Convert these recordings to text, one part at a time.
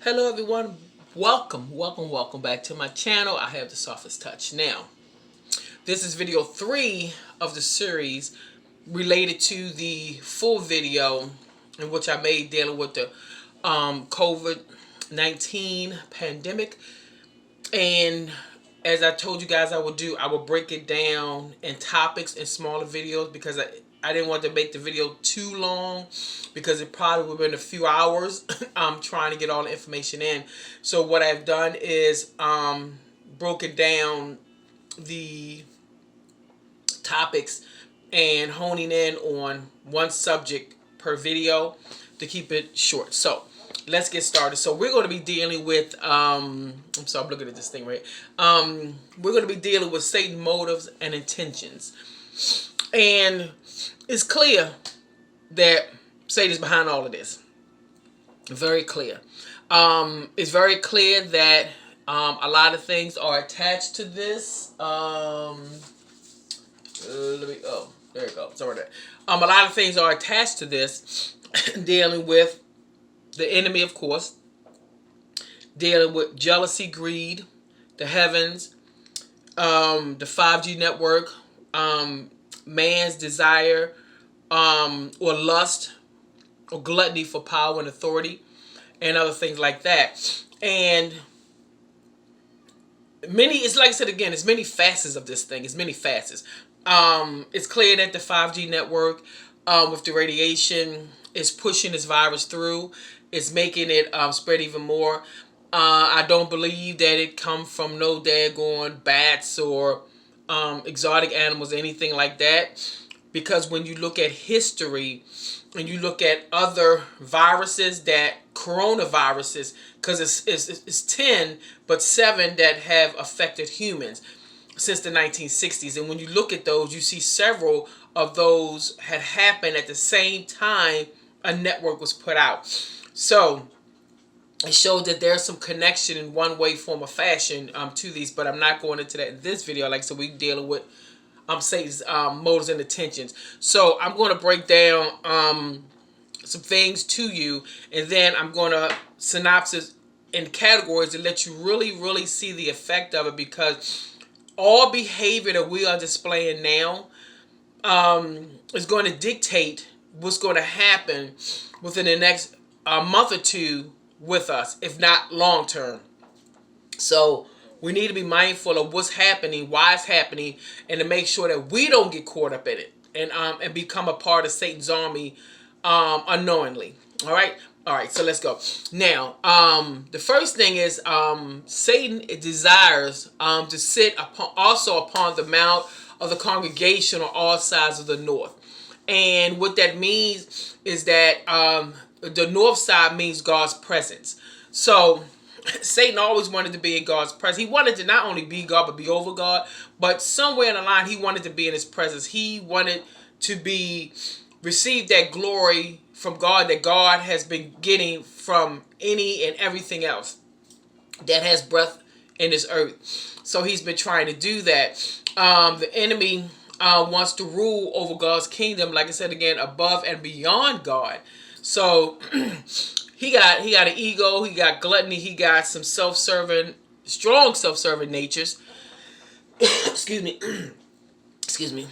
Hello everyone, welcome back to my channel. I have the softest touch. Now, this is video 3 of the series related to the full video in which I made dealing with the COVID-19 pandemic. And as I told you guys I would do, I will break it down in topics in smaller videos because I didn't want to make the video too long because it probably would have been a few hours trying to get all the information in. So what I've done is broken down the topics and honing in on one subject per video to keep it short. So let's get started. So we're going to be dealing with I'm sorry, I'm looking at this thing right. We're going to be dealing with Satan's motives and intentions. And it's clear that Satan is behind all of this. Very clear. It's very clear that a lot of things are attached to this. There you go. Sorry there. A lot of things are attached to this, dealing with the enemy, of course, dealing with jealousy, greed, the heavens, the 5G network, man's desire, or lust, or gluttony for power and authority, and other things like that. And it's like I said again, it's many facets of this thing. It's many facets. It's clear that the 5G network, with the radiation, is pushing this virus through. It's making it spread even more. I don't believe that it come from no daggone bats or exotic animals, anything like that. Because when you look at history and you look at other viruses, that coronaviruses, because it's 10, but 7 that have affected humans since the 1960s. And when you look at those, you see several of those had happened at the same time a network was put out. So it showed that there's some connection in one way, form, or fashion to these, but I'm not going into that in this video. Like I said, we're dealing with Satan's motives and intentions. So I'm going to break down some things to you, and then I'm going to synopsis in categories to let you really see the effect of it, because all behavior that we are displaying now is going to dictate what's going to happen within the next month or two with us, if not long term. So we need to be mindful of what's happening, why it's happening, and to make sure that we don't get caught up in it and become a part of Satan's army unknowingly. All right. So let's go. Now, the first thing is Satan desires to sit upon the mount of the congregation on all sides of the north. And what that means is that the north side means God's presence. So Satan always wanted to be in God's presence. He wanted to not only be God, but be over God. But somewhere in the line, he wanted to be in his presence. He wanted to receive that glory from God that God has been getting from any and everything else that has breath in this earth. So he's been trying to do that. The enemy wants to rule over God's kingdom, like I said again, above and beyond God. So he got an ego, he got gluttony, he got some strong self-serving natures. Excuse me. Excuse me.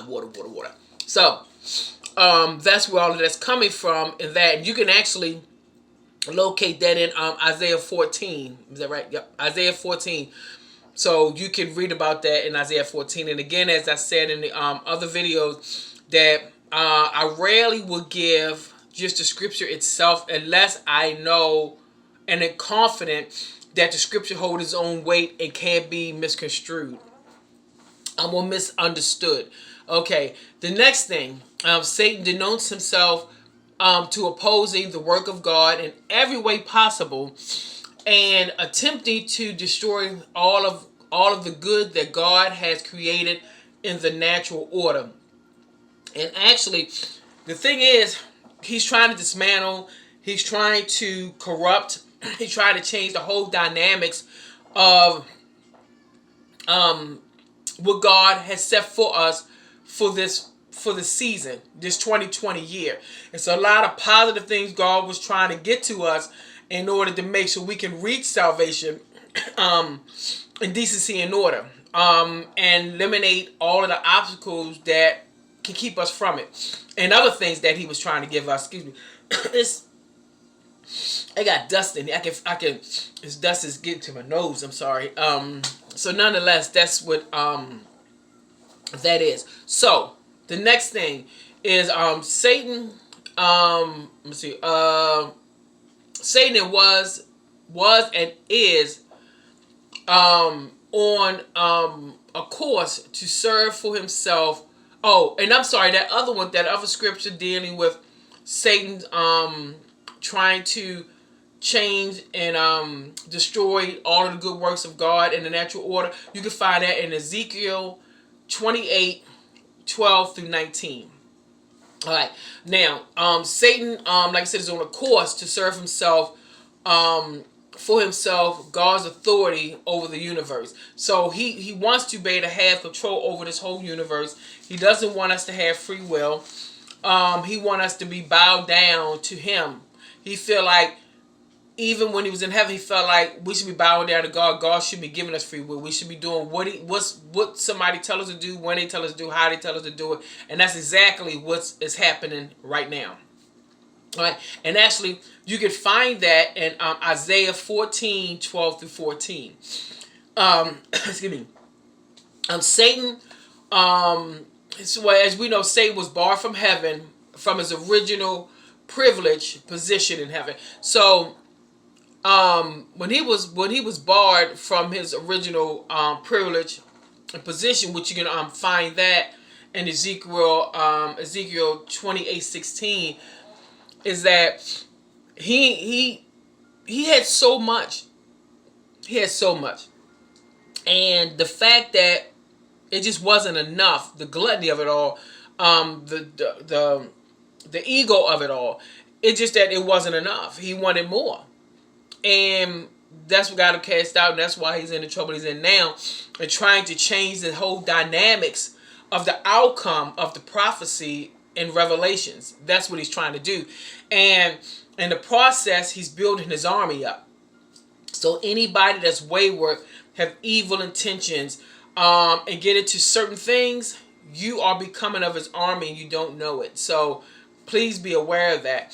Water. So that's where all of that's coming from, and that you can actually locate that in Isaiah 14. Is that right? Yep, Isaiah 14. So you can read about that in Isaiah 14. And again, as I said in the other videos, that I rarely will give just the scripture itself unless I know and am confident that the scripture holds its own weight and can't be misconstrued or misunderstood. Okay, the next thing, Satan denotes himself to opposing the work of God in every way possible, and attempting to destroy all of the good that God has created in the natural order. And actually, the thing is, he's trying to dismantle, he's trying to corrupt, he's trying to change the whole dynamics of what God has set for us for this for the season, this 2020 year. And so a lot of positive things God was trying to get to us in order to make sure we can reach salvation in decency and order, and eliminate all of the obstacles that can keep us from it, and other things that he was trying to give us. Excuse me. I got dust in it. This dust is getting to my nose. I'm sorry. So nonetheless, that's what that is. So the next thing is Satan. Let's see. Satan was and is on a course to serve for himself. Oh, and I'm sorry, that other scripture dealing with Satan trying to change and destroy all of the good works of God in the natural order. You can find that in Ezekiel 28:12 through 19. All right. Now, Satan, like I said, is on a course to serve himself, for himself, God's authority over the universe. So he wants to be able to have control over this whole universe. He doesn't want us to have free will. He wants us to be bowed down to him. He feel like, even when he was in heaven, he felt like we should be bowing down to God. God should be giving us free will. We should be doing what somebody tell us to do, when they tell us to do, how they tell us to do it. And that's exactly what is happening right now. All right. And actually, you can find that in Isaiah 14:12 through 14. Excuse me. Satan, so as we know, Satan was barred from heaven, from his original privileged position in heaven. So when he was barred from his original privilege and position, which you can find that in Ezekiel 28:16, is that he had so much. He had so much. And the fact that it just wasn't enough, the gluttony of it all, the ego of it all, it's just that it wasn't enough. He wanted more. And that's what got him cast out, and that's why he's in the trouble he's in now, and trying to change the whole dynamics of the outcome of the prophecy in Revelations. That's what he's trying to do. And in the process, he's building his army up. So anybody that's wayward, have evil intentions, and get into certain things, you are becoming of his army and you don't know it. So please be aware of that.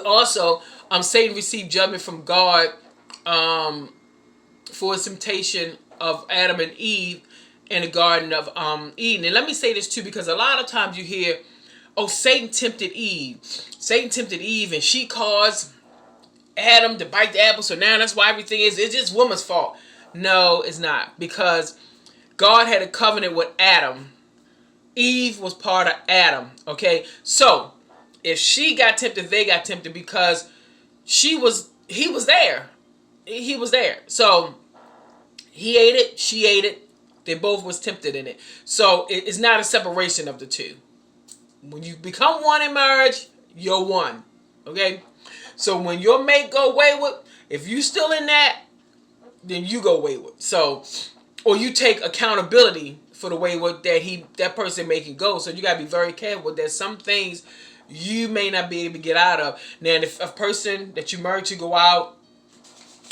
Also, Satan received judgment from God for his temptation of Adam and Eve in the Garden of Eden. And let me say this too, because a lot of times you hear, oh, Satan tempted Eve. Satan tempted Eve and she caused Adam to bite the apple, so now that's why everything it's just woman's fault. No, it's not, because God had a covenant with Adam. Eve was part of Adam. Okay, so if she got tempted, they got tempted, because he was there. He was there. So he ate it, she ate it. They both was tempted in it. So it's not a separation of the two. When you become one in marriage, you're one. Okay? So when your mate go wayward, if you still in that, then you go wayward. So, or you take accountability for the wayward that person making go. So you gotta be very careful. There's some things you may not be able to get out of. Now, if a person that you married to go out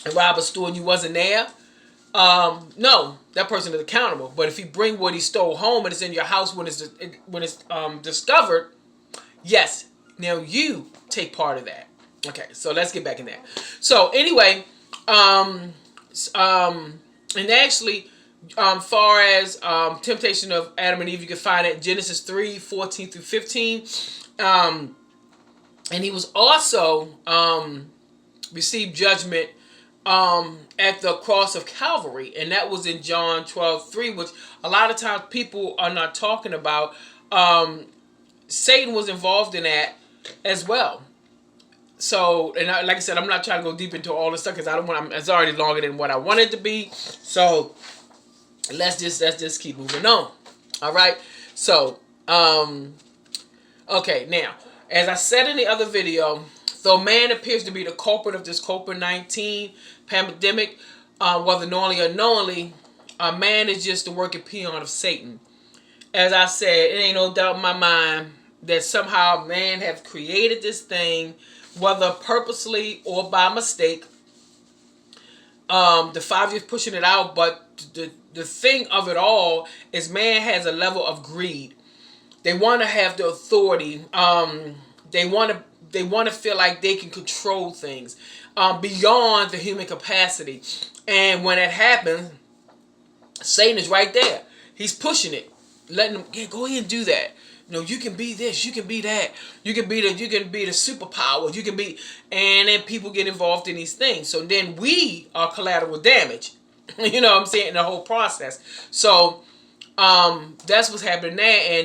and rob a store and you wasn't there, no, that person is accountable. But if he bring what he stole home and it's in your house when it's discovered, yes, now you take part of that. Okay, so let's get back in there. So anyway, and actually, far as temptation of Adam and Eve, you can find it in Genesis 3:14 through 15. And he was also received judgment at the cross of Calvary, and that was in John 12:3, which a lot of times people are not talking about. Satan was involved in that as well. So, and like I said, I'm not trying to go deep into all this stuff because I don't want. It's already longer than what I wanted it to be. So let's just keep moving on. All right. So, okay. Now, as I said in the other video, though man appears to be the culprit of this COVID-19 pandemic, whether knowingly or unknowingly, man is just the working peon of Satan. as I said, it ain't no doubt in my mind that somehow man have created this thing, whether purposely or by mistake. The 5G is pushing it out, but the thing of it all is man has a level of greed. They want to have the authority. They want to feel like they can control things beyond the human capacity. And when that happens, Satan is right there. He's pushing it, letting them, yeah, go ahead and do that. You know, you can be this, you can be that, you can be the superpower, you can be, and then people get involved in these things. So then we are collateral damage. You know what I'm saying, in the whole process. So that's what's happening there.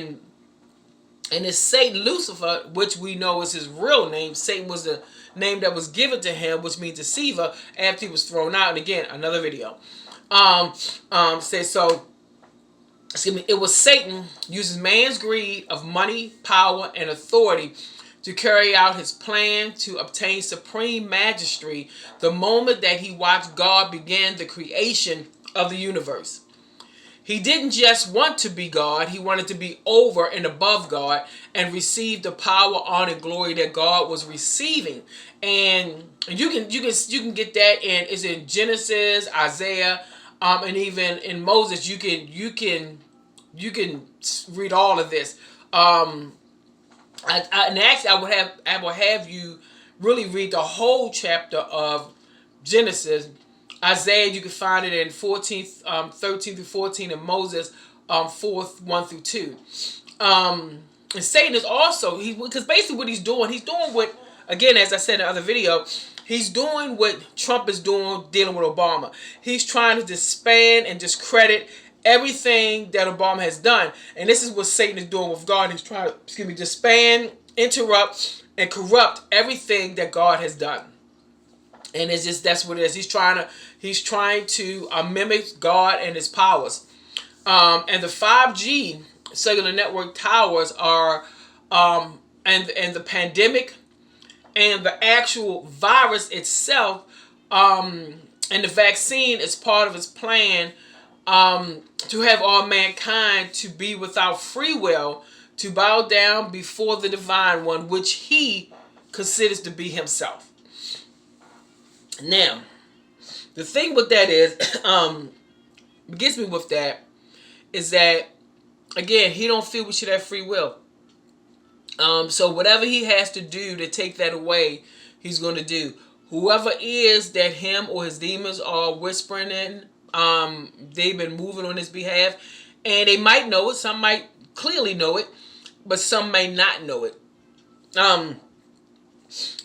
And it's Satan Lucifer, which we know is his real name. Satan was the name that was given to him, which means deceiver, after he was thrown out. And again, another video. Says so. Excuse me. It was Satan uses man's greed of money, power, and authority to carry out his plan to obtain supreme mastery the moment that he watched God begin the creation of the universe. He didn't just want to be God, he wanted to be over and above God and receive the power, honor, and glory that God was receiving. And you can get that in Genesis, Isaiah, and even in Moses. You can read all of this. And actually I would have you really read the whole chapter of Genesis. Isaiah, you can find it in 13 through 14, and Moses 4, 1 through 2. And Satan is also, because basically what he's doing what, again, as I said in the other video, he's doing what Trump is doing dealing with Obama. He's trying to disband and discredit everything that Obama has done. And this is what Satan is doing with God. He's trying to, disband, interrupt, and corrupt everything that God has done. And it's just, that's what it is. He's trying to mimic God and his powers. And the 5G cellular network towers are, and the pandemic and the actual virus itself, and the vaccine is part of his plan to have all mankind to be without free will, to bow down before the divine one, which he considers to be himself. Now, the thing with that is, gets me with that, is that, again, he don't feel we should have free will. So whatever he has to do to take that away, he's going to do. Whoever is that him or his demons are whispering in, they've been moving on his behalf, and they might know it. Some might clearly know it, but some may not know it.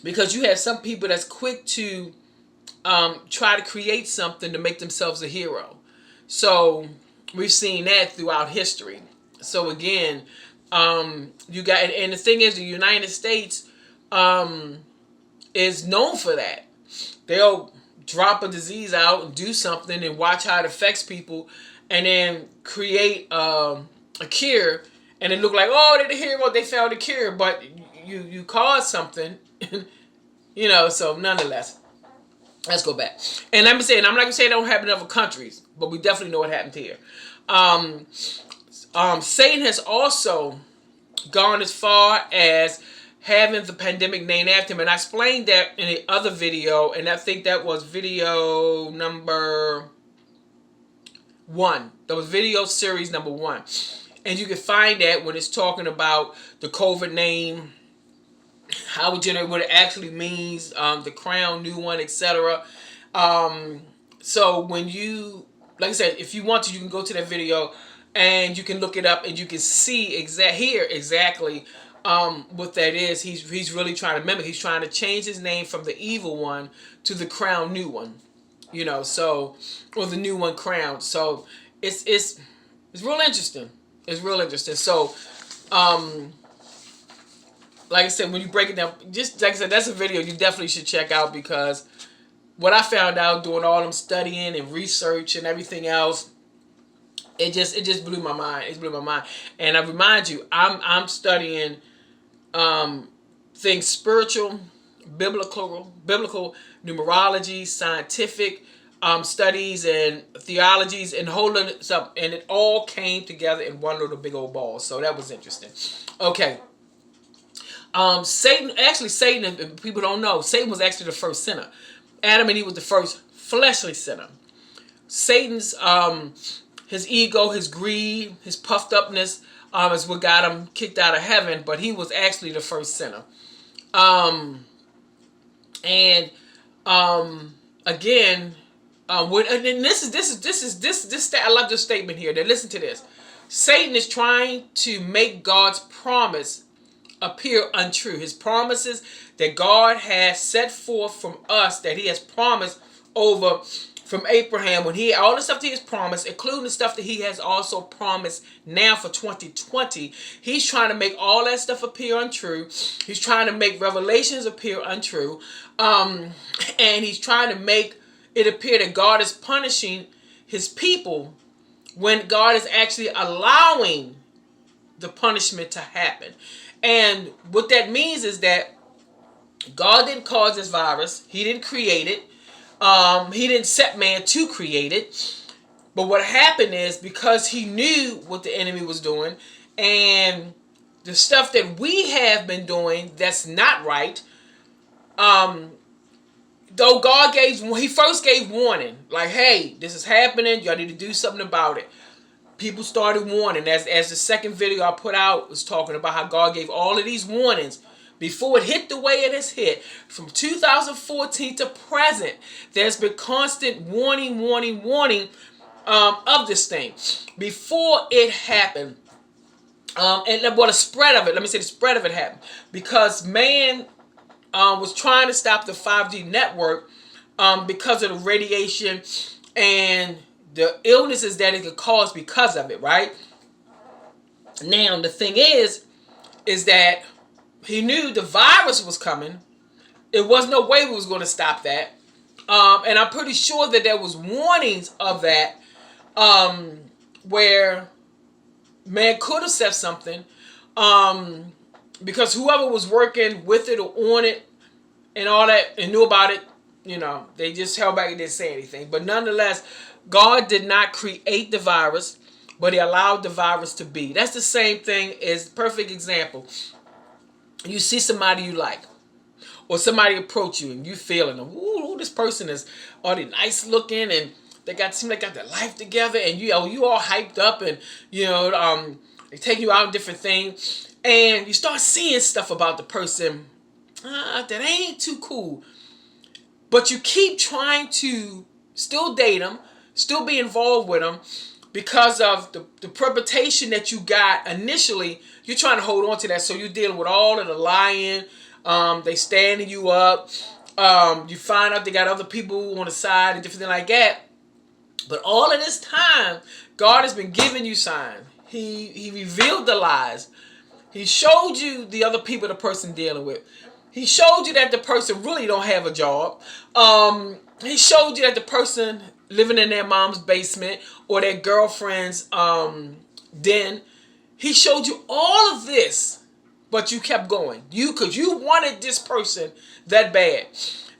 Because you have some people that's quick to try to create something to make themselves a hero. So we've seen that throughout history. So again, you got, and the thing is, the United States is known for that. They'll drop a disease out and do something and watch how it affects people, and then create a cure, and it look like, oh, they're the hero, they found a cure, but you caused something. So nonetheless, let's go back. And I'm saying, I'm not gonna say it don't happen in other countries, but we definitely know what happened here. Satan has also gone as far as having the pandemic named after him, and I explained that in the other video, and I think that was video number 1. That was video series number 1, and you can find that when it's talking about the COVID name, how it generate, what it actually means, the crown, new one, etc. So when you, like I said, if you want to, you can go to that video and you can look it up and you can see exactly what that is. He's really trying to mimic. He's trying to change his name from the evil one to the crown, new one. So, or the new one, crown. So it's real interesting. It's real interesting. So like I said, when you break it down, just like I said, that's a video you definitely should check out, because what I found out doing all them studying and research and everything else, it just blew my mind. It blew my mind. And I remind you, I'm studying things spiritual, biblical numerology, scientific, studies and theologies and holding it up, and it all came together in one little big old ball. So that was interesting. Okay. Satan, and people don't know, Satan was actually the first sinner. Adam and Eve was the first fleshly sinner. Satan's his ego, his greed, his puffed upness is what got him kicked out of heaven, but he was actually the first sinner. And again, and this I love this statement here. Now listen to this. Satan is trying to make God's promise appear untrue. His promises that God has set forth from us, that he has promised over from Abraham, when he all the stuff that he has promised, including the stuff that he has also promised now for 2020, he's trying to make all that stuff appear untrue. He's trying to make revelations appear untrue, and he's trying to make it appear that God is punishing his people when God is actually allowing the punishment to happen. And what that means is that God didn't cause this virus. He didn't create it. He didn't set man to create it. But what happened is, because he knew what the enemy was doing and the stuff that we have been doing that's not right, though he first gave warning, like, hey, this is happening, y'all need to do something about it. People started warning. As the second video I put out was talking about how God gave all of these warnings before it hit the way it has hit. From 2014 to present, there's been constant warning of this thing before it happened. And what a spread of it, let me say the spread of it happened because man was trying to stop the 5G network because of the radiation and the illnesses that it could cause because of it, right? Now, the thing is that he knew the virus was coming. There was no way we was going to stop that. And I'm pretty sure that there was warnings of that where man could have said something because whoever was working with it or on it and all that and knew about it, they just held back and didn't say anything. But nonetheless, God did not create the virus, but he allowed the virus to be. That's the same thing as perfect example. You see somebody you like, or somebody approach you and you feeling them. Ooh, this person is they nice looking and they seem like got their life together, and you all hyped up and they take you out on different things, and you start seeing stuff about the person that ain't too cool, but you keep trying to still date them, still be involved with them because of the reputation that you got initially. You're trying to hold on to that, so you're dealing with all of the lying. They standing you up. You find out they got other people on the side and different things like that. But all of this time, God has been giving you signs. He revealed the lies. He showed you the other people the person dealing with. He showed you that the person really don't have a job. He showed you that the person living in their mom's basement or their girlfriend's den. He showed you all of this, but you kept going. Because you wanted this person that bad.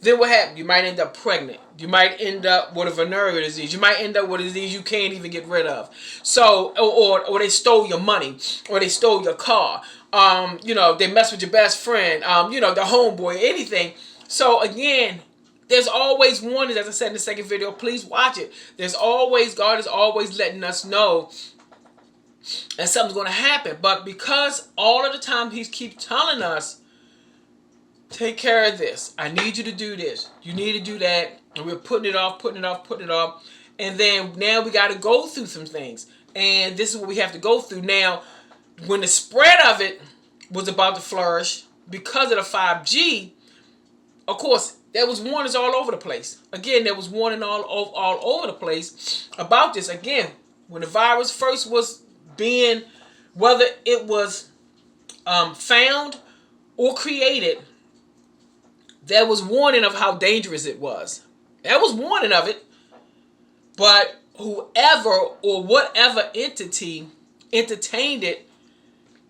Then what happened? You might end up pregnant. You might end up with a venereal disease. You might end up with a disease you can't even get rid of. So, or they stole your money, or they stole your car. They messed with your best friend. The homeboy, anything. So again, there's always warnings. As I said in the second video, please watch it. God is always letting us know that something's going to happen. But because all of the time he keeps telling us, take care of this. I need you to do this. You need to do that. And we're putting it off. And then now we got to go through some things. And this is what we have to go through. Now, when the spread of it was about to flourish because of the 5G, of course, there was warnings all over the place. Again, there was warning all over the place about this. Again, when the virus first was being, whether it was found or created, there was warning of how dangerous it was. There was warning of it. But whoever or whatever entity entertained it,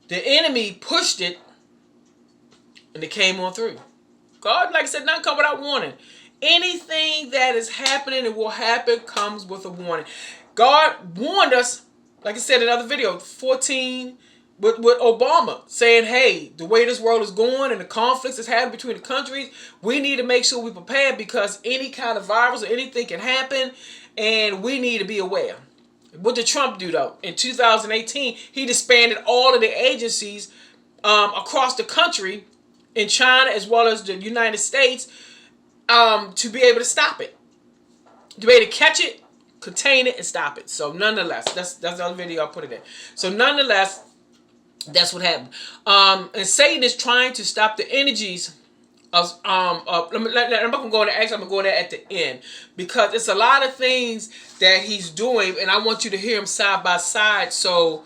the enemy pushed it, and it came on through. God, like I said, nothing come without warning. Anything that is happening and will happen comes with a warning. God warned us, like I said in another video, 14 with Obama, saying, hey, the way this world is going and the conflicts that's happening between the countries, we need to make sure we prepare because any kind of virus or anything can happen, and we need to be aware. What did Trump do, though? In 2018, he disbanded all of the agencies across the country in China as well as the United States to be able to stop it. To be able to catch it, contain it, and stop it. So nonetheless, that's the other video I put it in. So nonetheless, that's what happened. And Satan is trying to stop the energies of I'm not gonna go there. Actually, I'm gonna go there at the end because it's a lot of things that he's doing, and I want you to hear him side by side, so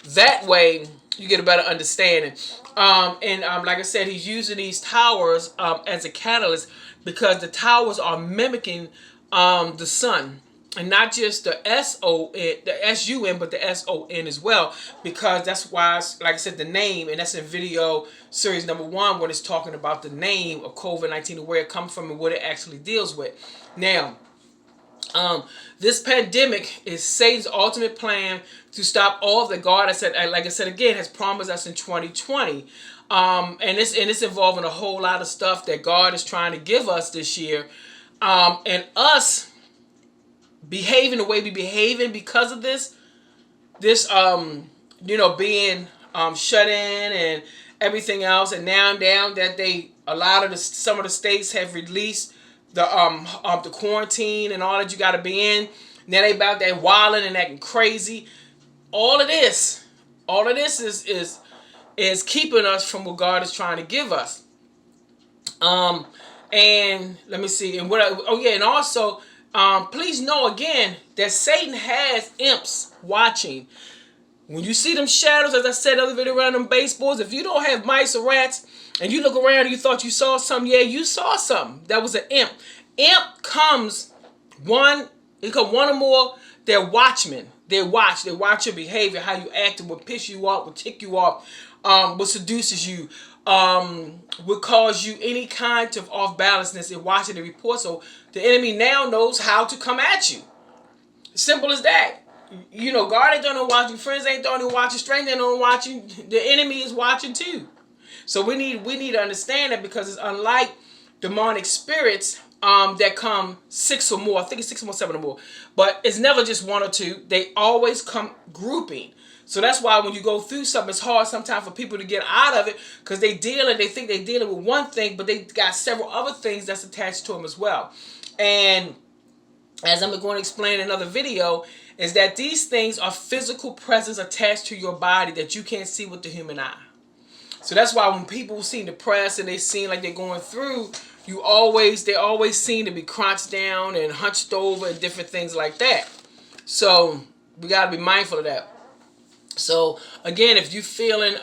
that way you get a better understanding. Like I said, he's using these towers as a catalyst because the towers are mimicking the sun. And not just the S-O-N, the S-U-N, but the S-O-N as well. Because that's why, like I said, the name, and that's in video series number 1 when it's talking about the name of COVID-19 and where it comes from and what it actually deals with. Now, this pandemic is Satan's ultimate plan to stop all that God, like I said again, has promised us in 2020. And it's involving a whole lot of stuff that God is trying to give us this year. And us behaving the way we behaving because of this being shut in and everything else, and now that some of the states have released the quarantine and all that you got to be in. Now they about that wilding and acting crazy. All of this is keeping us from what God is trying to give us. And let me see, and and also. Please know again that Satan has imps watching. When you see them shadows, as I said in the other video around them baseboards, if you don't have mice or rats and you look around and you thought you saw something, yeah, you saw something. That was an imp. Imp comes one or more, they're watchmen. They watch your behavior, how you act, what piss you off, what tick you off, what seduces you, would cause you any kind of off-balanceness in watching the report. So the enemy now knows how to come at you. Simple as that. God ain't done no watching. Friends ain't done no watching. Strangers ain't done no watching. The enemy is watching too. So we need to understand that, because it's unlike demonic spirits that come 6 or more. I think it's 6 or more, 7 or more. But it's never just 1 or 2. They always come grouping. So that's why when you go through something, it's hard sometimes for people to get out of it, because they think they're dealing with one thing, but they got several other things that's attached to them as well. And as I'm going to explain in another video, is that these things are physical presence attached to your body that you can't see with the human eye. So that's why when people seem depressed and they seem like they're going through, they always seem to be crouched down and hunched over and different things like that. So we got to be mindful of that. So again, if you're feeling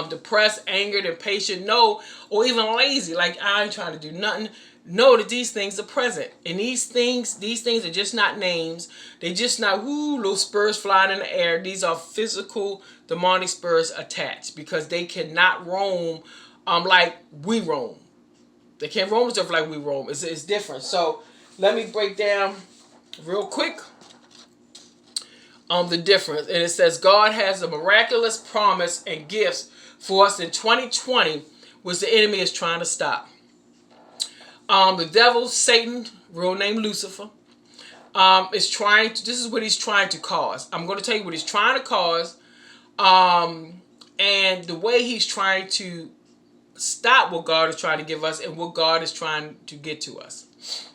depressed, angered, impatient, or even lazy, like I ain't trying to do nothing, know that these things are present. And these things are just not names. They just not little spurs flying in the air. These are physical demonic spurs attached, because they cannot roam like we roam. They can't roam stuff like we roam. It's different. So let me break down real quick the difference. And it says God has a miraculous promise and gifts for us in 2020, which the enemy is trying to stop. The devil, Satan, real name Lucifer, this is what he's trying to cause. I'm going to tell you what he's trying to cause, and the way he's trying to stop what God is trying to give us and what God is trying to get to us.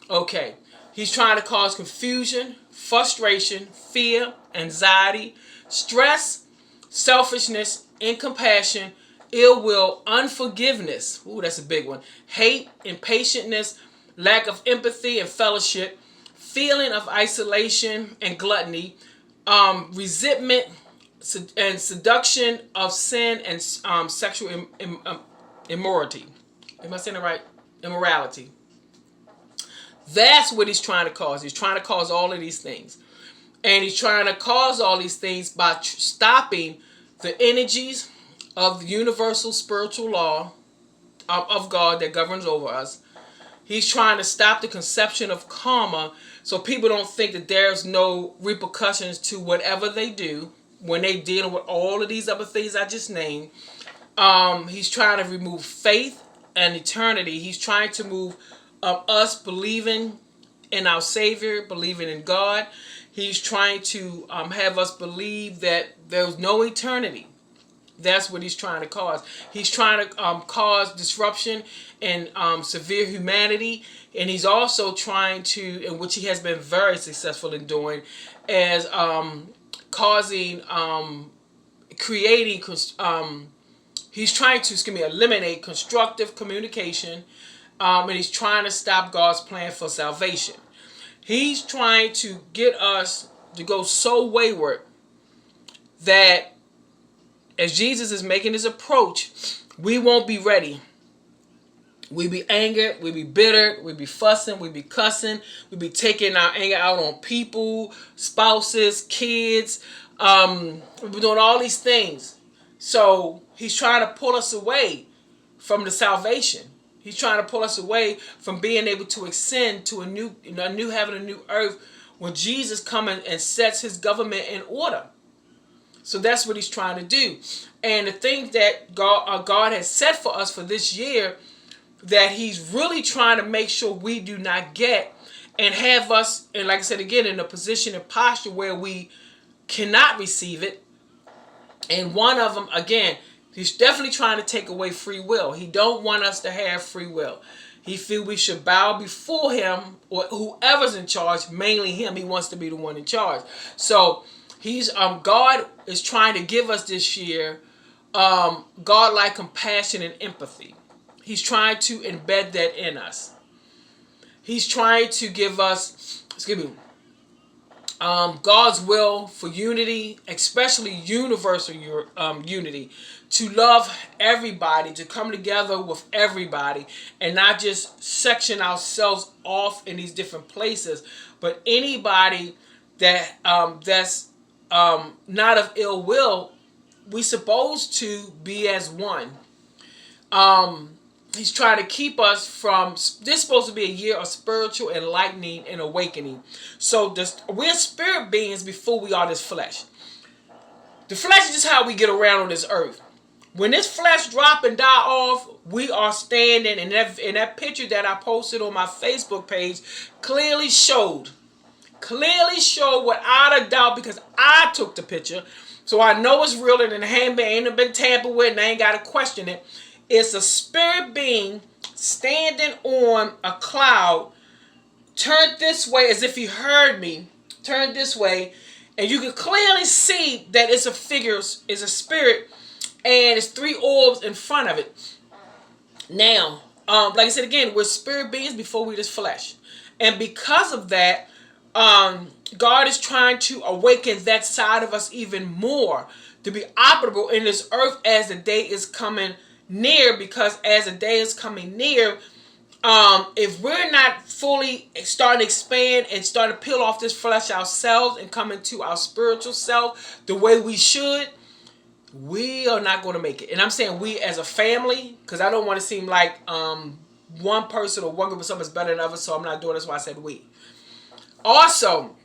Okay, he's trying to cause confusion, frustration, fear, anxiety, stress, selfishness, incompassion, ill will, unforgiveness. Ooh, that's a big one. Hate, impatientness, lack of empathy and fellowship, feeling of isolation and gluttony, resentment and seduction of sin and sexual immorality. Am I saying it right? Immorality. That's what he's trying to cause. He's trying to cause all of these things. And he's trying to cause all these things by stopping the energies of the universal spiritual law of God that governs over us, He's trying to stop the conception of karma so people don't think that there's no repercussions to whatever they do when they dealing with all of these other things I just named. He's trying to remove faith and eternity. He's trying to move us believing in our Savior, believing in God. He's trying to have us believe that there's no eternity. That's what he's trying to cause. He's trying to cause disruption and severe humanity. And he's also trying to, and which he has been very successful in doing, as causing, creating, he's trying to, eliminate constructive communication. And he's trying to stop God's plan for salvation. He's trying to get us to go so wayward that as Jesus is making his approach, we won't be ready. We be angered, we be bitter, we be fussing, we be cussing, we be taking our anger out on people, spouses, kids. We be doing all these things. So he's trying to pull us away from the salvation. He's trying to pull us away from being able to ascend to a new heaven, a new earth, when Jesus comes and sets his government in order. So that's what he's trying to do. And the thing that God has set for us for this year, that he's really trying to make sure we do not get, and have us, and like I said again, in a position and posture where we cannot receive it. And one of them, again, he's definitely trying to take away free will. He don't want us to have free will. He feels we should bow before him, or whoever's in charge, mainly him. He wants to be the one in charge. So God is trying to give us this year God-like compassion and empathy. He's trying to embed that in us. He's trying to give us, God's will for unity, especially universal unity, to love everybody, to come together with everybody, and not just section ourselves off in these different places, but anybody that's not of ill will, we supposed to be as one. He's trying to keep us from, this is supposed to be a year of spiritual enlightening and awakening. So we're spirit beings before we are this flesh. The flesh is just how we get around on this earth. When this flesh drop and die off, we are standing, and that picture that I posted on my Facebook page clearly showed without a doubt, because I took the picture, so I know it's real, and the handbag ain't been tampered with, and I ain't got to question it. It's a spirit being standing on a cloud, turned this way as if he heard me, turned this way, and you can clearly see that it's a figure, it's a spirit, and it's 3 orbs in front of it. Now, like I said again, we're spirit beings before we just flesh. And because of that, God is trying to awaken that side of us even more to be operable in this earth as the day is coming near. Because as the day is coming near, if we're not fully starting to expand and starting to peel off this flesh ourselves and come into our spiritual self the way we should, we are not going to make it. And I'm saying we as a family, because I don't want to seem like one person or one group of someone is better than others, so I'm not doing it. That's why I said we. Also,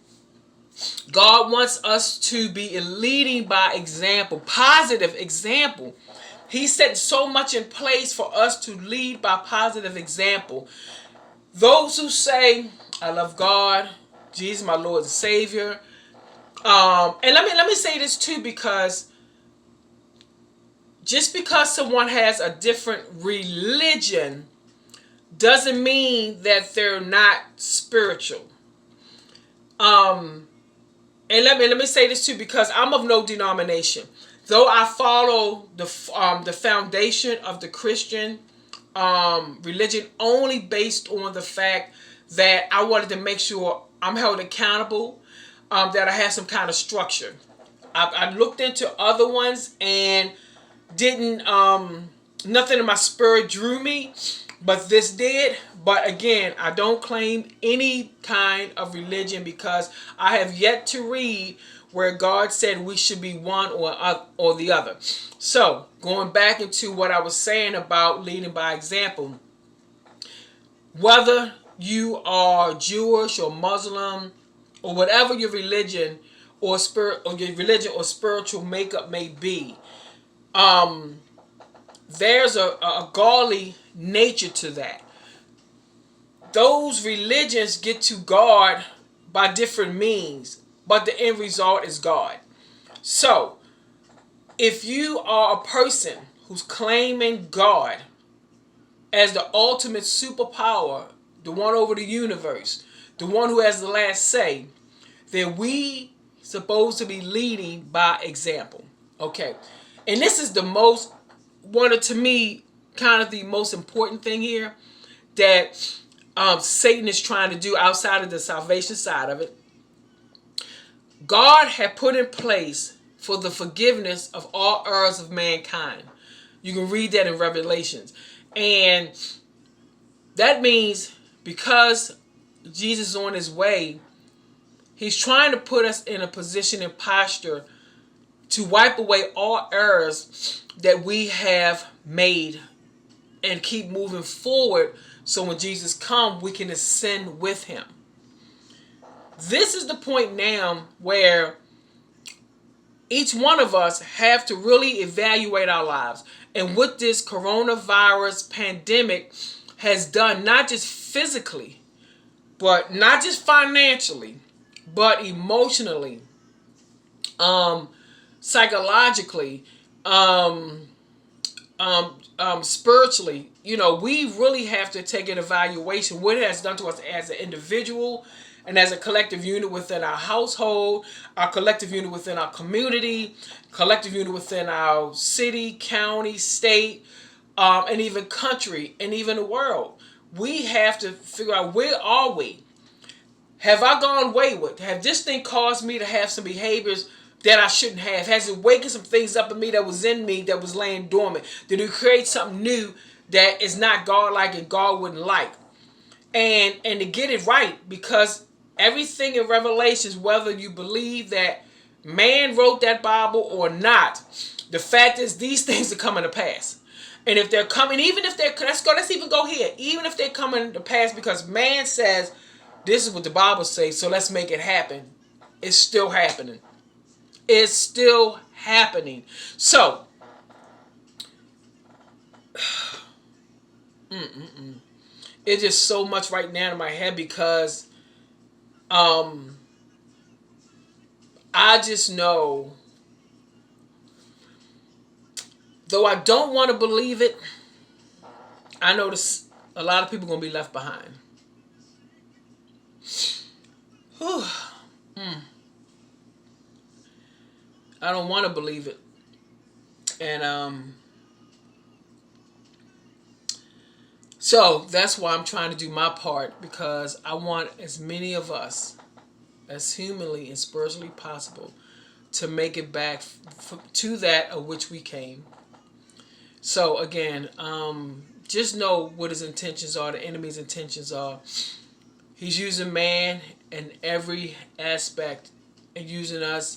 God wants us to be leading by example, positive example. He set so much in place for us to lead by positive example. Those who say, I love God, Jesus my Lord and Savior. And let me say this too, because just because someone has a different religion doesn't mean that they're not spiritual. And let me say this too, because I'm of no denomination. Though I follow the foundation of the Christian religion only based on the fact that I wanted to make sure I'm held accountable, that I have some kind of structure. I looked into other ones and didn't, nothing in my spirit drew me, but this did. But again, I don't claim any kind of religion, because I have yet to read where God said we should be one or the other. So, going back into what I was saying about leading by example, Whether you are Jewish or Muslim or whatever your religion or spiritual makeup may be, there's a godly nature to that. Those religions get to God by different means, but the end result is God. So, if you are a person who's claiming God as the ultimate superpower, the one over the universe, the one who has the last say, then we supposed to be leading by example. Okay. And this is the most, one of, to me, kind of the most important thing here that Satan is trying to do outside of the salvation side of it. God had put in place for the forgiveness of all errors of mankind. You can read that in Revelations. And that means because Jesus is on his way, he's trying to put us in a position and posture to wipe away all errors that we have made and keep moving forward, so when Jesus comes, we can ascend with him. This is the point now where each one of us have to really evaluate our lives and what this coronavirus pandemic has done, not just physically, but not just financially, but emotionally, psychologically, spiritually. We really have to take an evaluation what it has done to us as an individual and as a collective unit within our household, our collective unit within our community, collective unit within our city, county, state, and even country, and even the world. We have to figure out, where are we? Have I gone wayward? Have this thing caused me to have some behaviors that I shouldn't have? Has it wakened some things up in me that was in me that was laying dormant? Did it create something new that is not God-like and God wouldn't like? And to get it right, because everything in Revelations, whether you believe that man wrote that Bible or not, the fact is these things are coming to pass. And if they're coming, even if they're, let's even go here, even if they're coming to pass because man says, this is what the Bible says, so let's make it happen. It's still happening. It's still happening. So, it's just so much right now in my head because I just know, though I don't want to believe it, I know a lot of people are going to be left behind. Whew. I don't want to believe it. And so that's why I'm trying to do my part, because I want as many of us as humanly and spiritually possible to make it back to that of which we came. So again, just know what his intentions are, the enemy's intentions are. He's using man in every aspect and using us